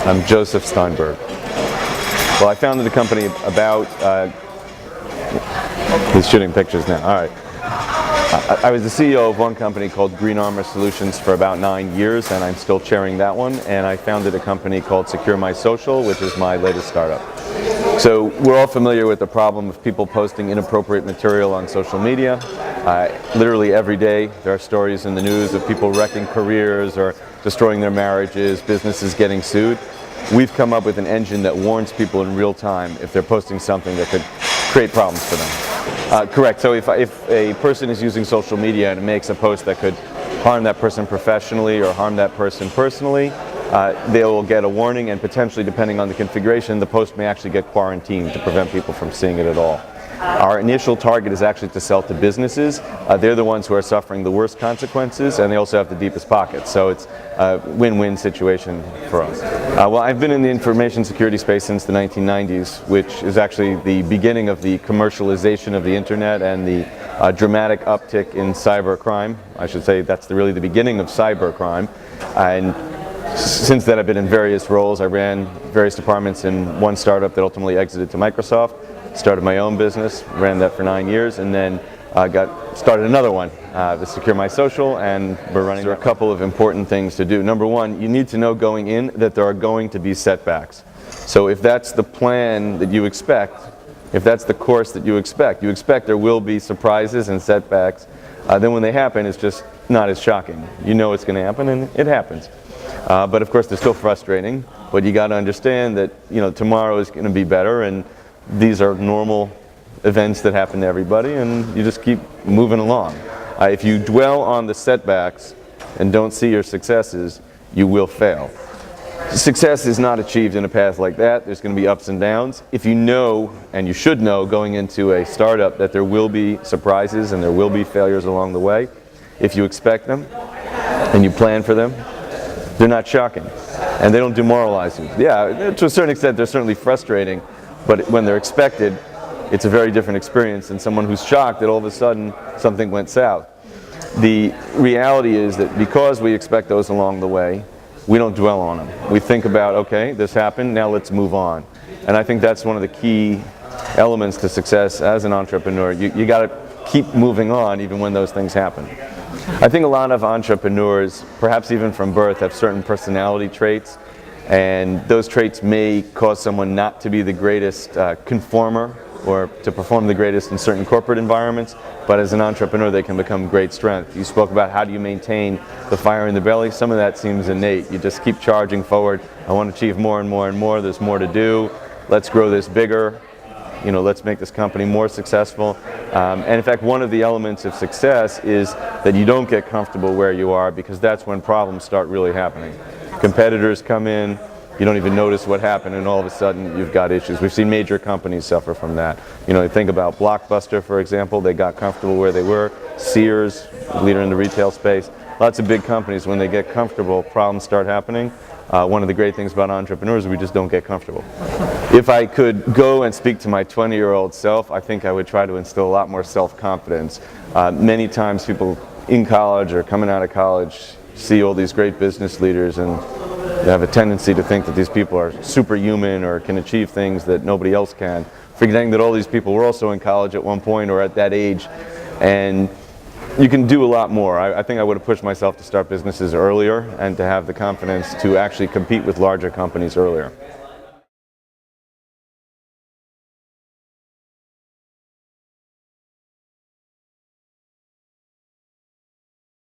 I'm Joseph Steinberg. Well, I founded a company about, he's shooting pictures now, all right. I was the CEO of one company called Green Armor Solutions for about 9 years, and I'm still chairing that one, and I founded a company called Secure My Social, which is my latest startup. So we're all familiar with the problem of people posting inappropriate material on social media. Literally every day there are stories in the news of people wrecking careers or destroying their marriages, businesses getting sued. We've come up with an engine that warns people in real time if they're posting something that could create problems for them. Correct. So if a person is using social media and it makes a post that could harm that person professionally or harm that person personally, they will get a warning, and potentially, depending on the configuration, the post may actually get quarantined to prevent people from seeing it at all. Our initial target is actually to sell to businesses. They're the ones who are suffering the worst consequences, and they also have the deepest pockets. So it's a win-win situation for us. Well, I've been in the information security space since the 1990s, which is actually the beginning of the commercialization of the internet and the dramatic uptick in cyber crime. I should say that's really the beginning of cyber crime. And since then I've been in various roles. I ran various departments in one startup that ultimately exited to Microsoft. Started my own business, ran that for 9 years, and then started another one, the Secure My Social, and we're running. There are a couple of important things to do. Number one, you need to know going in that there are going to be setbacks. So if that's the plan that you expect, if that's the course that you expect there will be surprises and setbacks, then when they happen, it's just not as shocking. You know it's going to happen, and it happens. But of course, they're still frustrating, but you got to understand that, you know, tomorrow is going to be better, and these are normal events that happen to everybody, and you just keep moving along. If you dwell on the setbacks and don't see your successes, you will fail. Success is not achieved in a path like that. There's going to be ups and downs. If you know, and you should know going into a startup, that there will be surprises and there will be failures along the way, if you expect them and you plan for them, they're not shocking, and they don't demoralize you. Yeah, to a certain extent, they're certainly frustrating, but when they're expected, it's a very different experience than someone who's shocked that all of a sudden something went south. The reality is that because we expect those along the way, we don't dwell on them. We think about, okay, this happened, now let's move on. And I think that's one of the key elements to success as an entrepreneur. You got to keep moving on even when those things happen. I think a lot of entrepreneurs, perhaps even from birth, have certain personality traits, and those traits may cause someone not to be the greatest conformer or to perform the greatest in certain corporate environments, but as an entrepreneur they can become great strength. You spoke about how do you maintain the fire in the belly. Some of that seems innate. You just keep charging forward. I want to achieve more and more and more. There's more to do. Let's grow this bigger. You know, let's make this company more successful. And in fact, one of the elements of success is that you don't get comfortable where you are, because that's when problems start really happening. Competitors come in, you don't even notice what happened, and all of a sudden you've got issues. We've seen major companies suffer from that. You know, think about Blockbuster, for example. They got comfortable where they were. Sears, leader in the retail space. Lots of big companies, when they get comfortable, problems start happening. One of the great things about entrepreneurs is we just don't get comfortable. If I could go and speak to my 20-year-old self, I think I would try to instill a lot more self-confidence. Many times people in college or coming out of college see all these great business leaders, and they have a tendency to think that these people are superhuman or can achieve things that nobody else can, forgetting that all these people were also in college at one point or at that age, and you can do a lot more. I think I would have pushed myself to start businesses earlier and to have the confidence to actually compete with larger companies earlier.